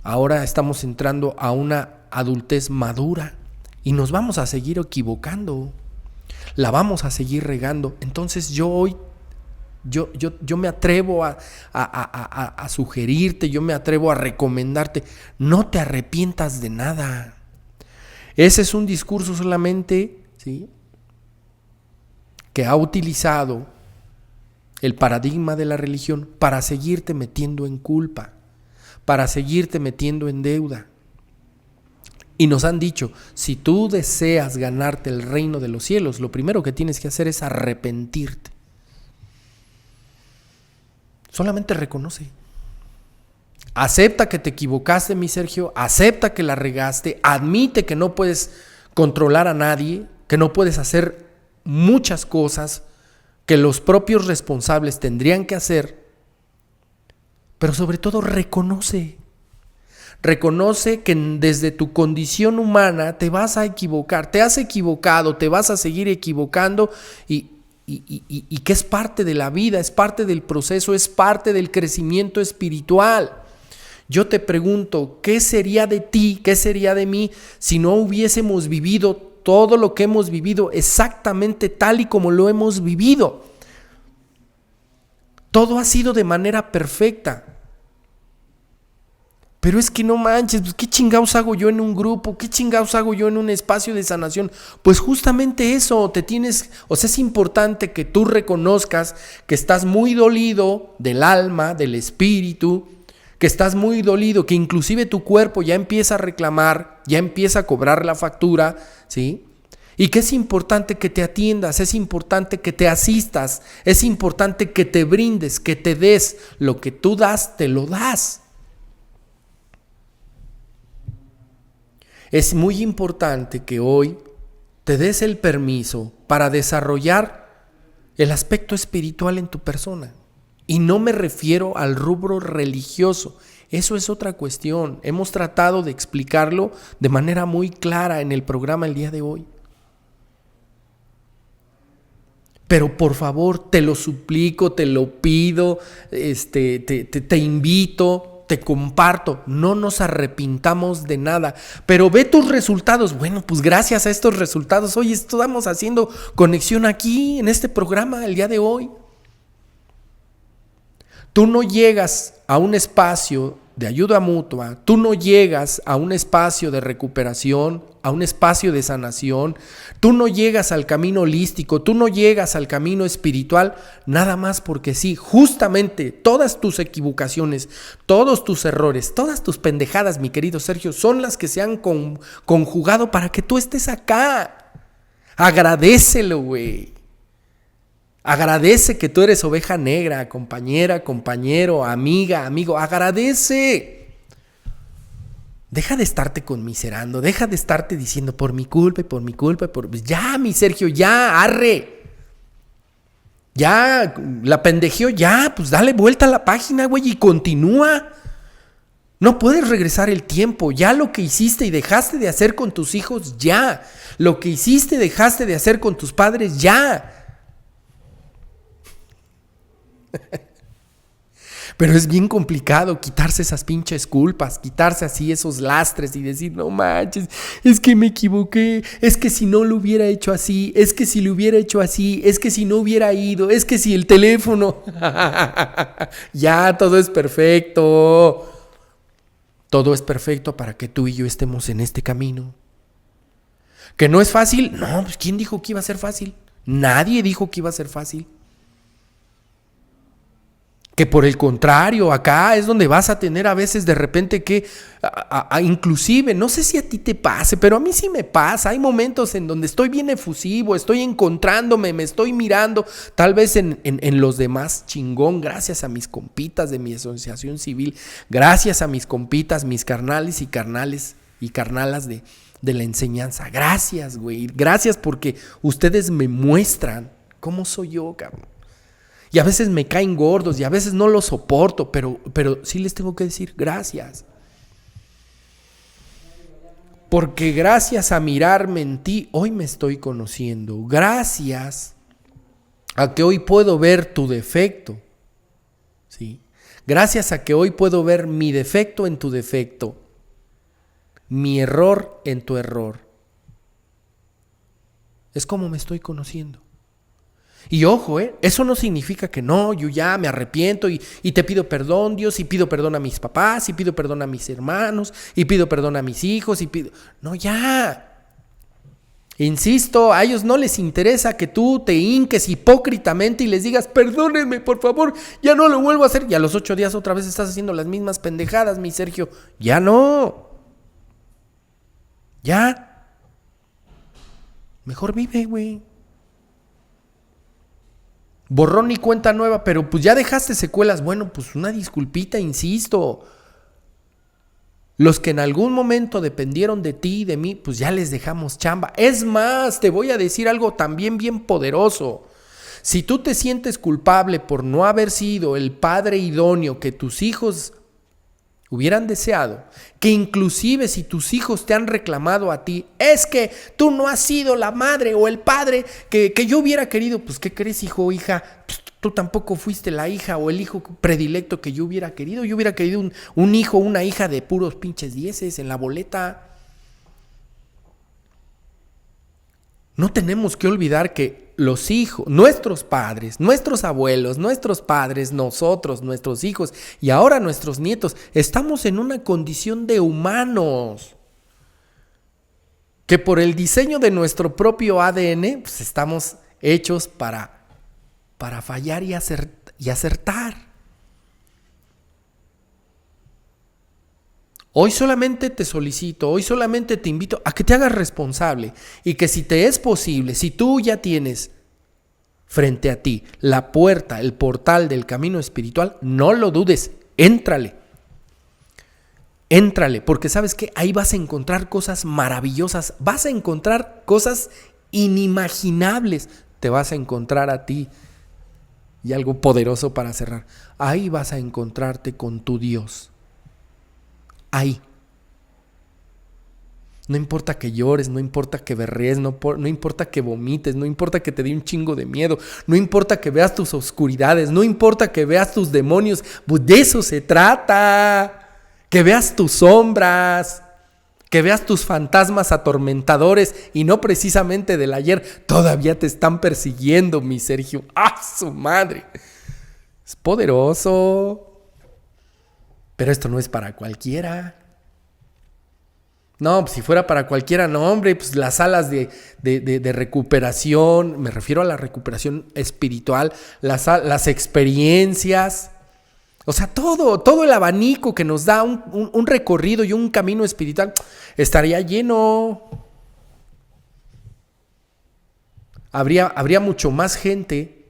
Ahora estamos entrando a una adultez madura y nos vamos a seguir equivocando. La vamos a seguir regando. Entonces yo me atrevo a sugerirte, yo me atrevo a recomendarte, no te arrepientas de nada. Ese es un discurso solamente, ¿sí?, que ha utilizado el paradigma de la religión para seguirte metiendo en culpa, para seguirte metiendo en deuda. Y nos han dicho, si tú deseas ganarte el reino de los cielos, lo primero que tienes que hacer es arrepentirte. Solamente reconoce. Acepta que te equivocaste, mi Sergio, acepta que la regaste, admite que no puedes controlar a nadie, que no puedes hacer muchas cosas que los propios responsables tendrían que hacer, pero sobre todo reconoce que desde tu condición humana te vas a equivocar, te has equivocado, te vas a seguir equivocando y que es parte de la vida, es parte del proceso, es parte del crecimiento espiritual. Yo te pregunto, ¿qué sería de ti, qué sería de mí si no hubiésemos vivido todo lo que hemos vivido exactamente tal y como lo hemos vivido? Todo ha sido de manera perfecta. Pero es que no manches, pues ¿qué chingados hago yo en un grupo? ¿Qué chingados hago yo en un espacio de sanación? Pues justamente eso, es importante que tú reconozcas que estás muy dolido del alma, del espíritu, que estás muy dolido, que inclusive tu cuerpo ya empieza a reclamar, ya empieza a cobrar la factura, ¿sí? Y que es importante que te atiendas, es importante que te asistas, es importante que te brindes, que te des. Lo que tú das, te lo das. Es muy importante que hoy te des el permiso para desarrollar el aspecto espiritual en tu persona. Y no me refiero al rubro religioso, eso es otra cuestión. Hemos tratado de explicarlo de manera muy clara en el programa el día de hoy. Pero por favor, te lo suplico, te lo pido, te invito, te comparto, no nos arrepintamos de nada, pero ve tus resultados. Bueno, pues gracias a estos resultados, hoy estamos haciendo conexión aquí en este programa el día de hoy. Tú no llegas a un espacio de ayuda mutua, tú no llegas a un espacio de recuperación, a un espacio de sanación, tú no llegas al camino holístico, tú no llegas al camino espiritual, nada más porque sí. Justamente todas tus equivocaciones, todos tus errores, todas tus pendejadas, mi querido Sergio, son las que se han conjugado para que tú estés acá. Agradécelo, güey. Agradece que tú eres oveja negra, compañera, compañero, amiga, amigo. Agradece. Deja de estarte conmiserando, deja de estarte diciendo por mi culpa y por mi culpa. Ya, mi Sergio, ya, arre. Ya, la pendejeó, ya, pues dale vuelta a la página, güey, y continúa. No puedes regresar el tiempo. Ya lo que hiciste y dejaste de hacer con tus hijos, ya. Lo que hiciste y dejaste de hacer con tus padres, ya. Pero es bien complicado quitarse esas pinches culpas, quitarse así esos lastres y decir, no manches, es que me equivoqué, es que si no lo hubiera hecho así, es que si lo hubiera hecho así, es que si no hubiera ido, es que si el teléfono... Ya, todo es perfecto. Todo es perfecto para que tú y yo estemos en este camino. ¿Que no es fácil? No, pues ¿quién dijo que iba a ser fácil? Nadie dijo que iba a ser fácil. Que por el contrario, acá es donde vas a tener a veces de repente que, inclusive, no sé si a ti te pase, pero a mí sí me pasa. Hay momentos en donde estoy bien efusivo, estoy encontrándome, me estoy mirando, tal vez en los demás, chingón, gracias a mis compitas de mi asociación civil, gracias a mis compitas, mis carnales y carnalas de la enseñanza. Gracias, güey, gracias porque ustedes me muestran cómo soy yo, cabrón. Y a veces me caen gordos y a veces no los soporto, pero sí les tengo que decir gracias. Porque gracias a mirarme en ti, hoy me estoy conociendo. Gracias a que hoy puedo ver tu defecto. ¿Sí? Gracias a que hoy puedo ver mi defecto en tu defecto. Mi error en tu error. Es como me estoy conociendo. Y ojo, eso no significa que no, yo ya me arrepiento y te pido perdón, Dios, y pido perdón a mis papás, y pido perdón a mis hermanos, y pido perdón a mis hijos, y pido... No, ya. Insisto, a ellos no les interesa que tú te hinques hipócritamente y les digas, perdónenme, por favor, ya no lo vuelvo a hacer. Y a los 8 días otra vez estás haciendo las mismas pendejadas, mi Sergio. Ya no. Ya. Mejor vive, güey. Borrón y cuenta nueva, pero pues ya dejaste secuelas. Bueno, pues una disculpita, insisto. Los que en algún momento dependieron de ti y de mí, pues ya les dejamos chamba. Es más, te voy a decir algo también bien poderoso. Si tú te sientes culpable por no haber sido el padre idóneo que tus hijos hubieran deseado, que inclusive si tus hijos te han reclamado a ti, es que tú no has sido la madre o el padre que yo hubiera querido, pues ¿qué crees, hijo o hija? Pues, tú tampoco fuiste la hija o el hijo predilecto que yo hubiera querido. Yo hubiera querido un hijo o una hija de puros pinches dieces en la boleta. No tenemos que olvidar que los hijos, nuestros padres, nuestros abuelos, nuestros padres, nosotros, nuestros hijos y ahora nuestros nietos, estamos en una condición de humanos. Que por el diseño de nuestro propio ADN, pues estamos hechos para fallar y acertar. Hoy solamente te solicito, hoy solamente te invito a que te hagas responsable y que si te es posible, si tú ya tienes frente a ti la puerta, el portal del camino espiritual, no lo dudes, éntrale. Éntrale, porque sabes que ahí vas a encontrar cosas maravillosas, vas a encontrar cosas inimaginables, te vas a encontrar a ti y algo poderoso para cerrar. Ahí vas a encontrarte con tu Dios. Ahí. No importa que llores, no importa que berrees, no importa que vomites, no importa que te dé un chingo de miedo, no importa que veas tus oscuridades, no importa que veas tus demonios, pues de eso se trata. Que veas tus sombras, que veas tus fantasmas atormentadores y no precisamente del ayer, todavía te están persiguiendo, mi Sergio. ¡Ah, su madre! Es poderoso. Pero esto no es para cualquiera. No, pues si fuera para cualquiera, no, hombre, pues las salas de recuperación, me refiero a la recuperación espiritual, las experiencias, o sea, todo el abanico que nos da un recorrido y un camino espiritual estaría lleno. Habría mucho más gente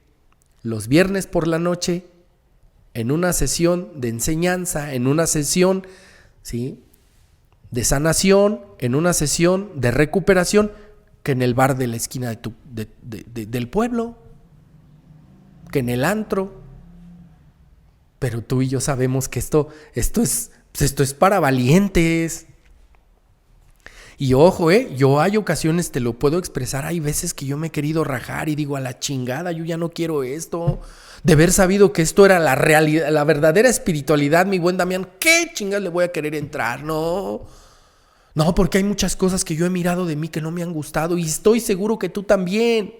los viernes por la noche en una sesión de enseñanza, en una sesión, ¿sí?, de sanación, en una sesión de recuperación, que en el bar de la esquina del pueblo, que en el antro. Pero tú y yo sabemos que esto es Pues esto es para valientes. Y ojo, yo hay ocasiones, te lo puedo expresar, hay veces que yo me he querido rajar y digo, a la chingada, yo ya no quiero esto. De haber sabido que esto era la realidad, la verdadera espiritualidad, mi buen Damián, ¿qué chingas le voy a querer entrar? No, porque hay muchas cosas que yo he mirado de mí que no me han gustado y estoy seguro que tú también.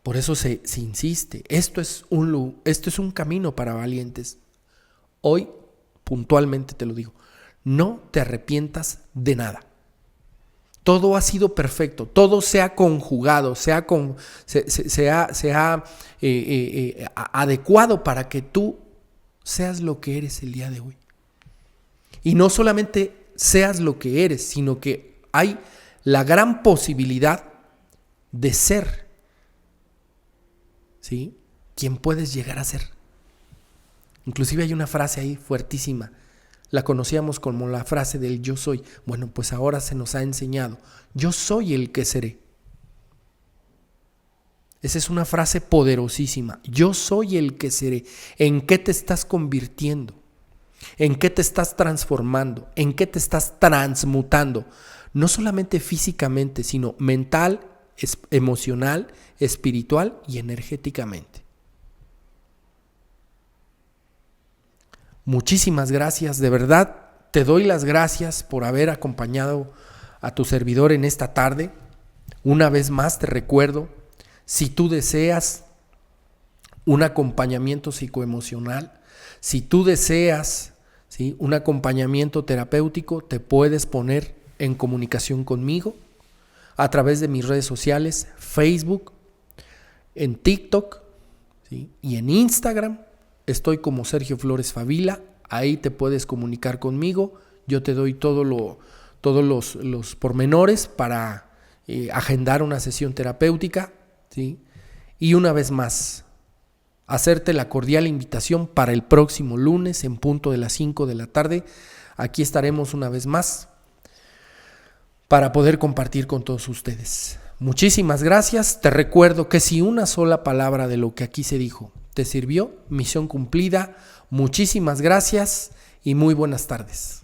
Por eso se insiste, esto es un camino para valientes. Hoy, puntualmente te lo digo, no te arrepientas de nada. Todo ha sido perfecto, todo se ha conjugado, se ha adecuado para que tú seas lo que eres el día de hoy. Y no solamente seas lo que eres, sino que hay la gran posibilidad de ser, ¿sí?, quien puedes llegar a ser. Inclusive hay una frase ahí fuertísima. La conocíamos como la frase del yo soy. Bueno, pues ahora se nos ha enseñado. Yo soy el que seré. Esa es una frase poderosísima. Yo soy el que seré. ¿En qué te estás convirtiendo? ¿En qué te estás transformando? ¿En qué te estás transmutando? No solamente físicamente, sino mental, emocional, espiritual y energéticamente. Muchísimas gracias, de verdad te doy las gracias por haber acompañado a tu servidor en esta tarde. Una vez más te recuerdo, si tú deseas un acompañamiento psicoemocional, si tú deseas, ¿sí?, un acompañamiento terapéutico, te puedes poner en comunicación conmigo a través de mis redes sociales, Facebook, en TikTok, ¿sí?, y en Instagram. Estoy como Sergio Flores Favila, ahí te puedes comunicar conmigo, yo te doy todos los pormenores para agendar una sesión terapéutica, ¿sí? Y una vez más, hacerte la cordial invitación para el próximo lunes en punto de las 5 de la tarde, aquí estaremos una vez más para poder compartir con todos ustedes. Muchísimas gracias, te recuerdo que si una sola palabra de lo que aquí se dijo ¿te sirvió? Misión cumplida. Muchísimas gracias y muy buenas tardes.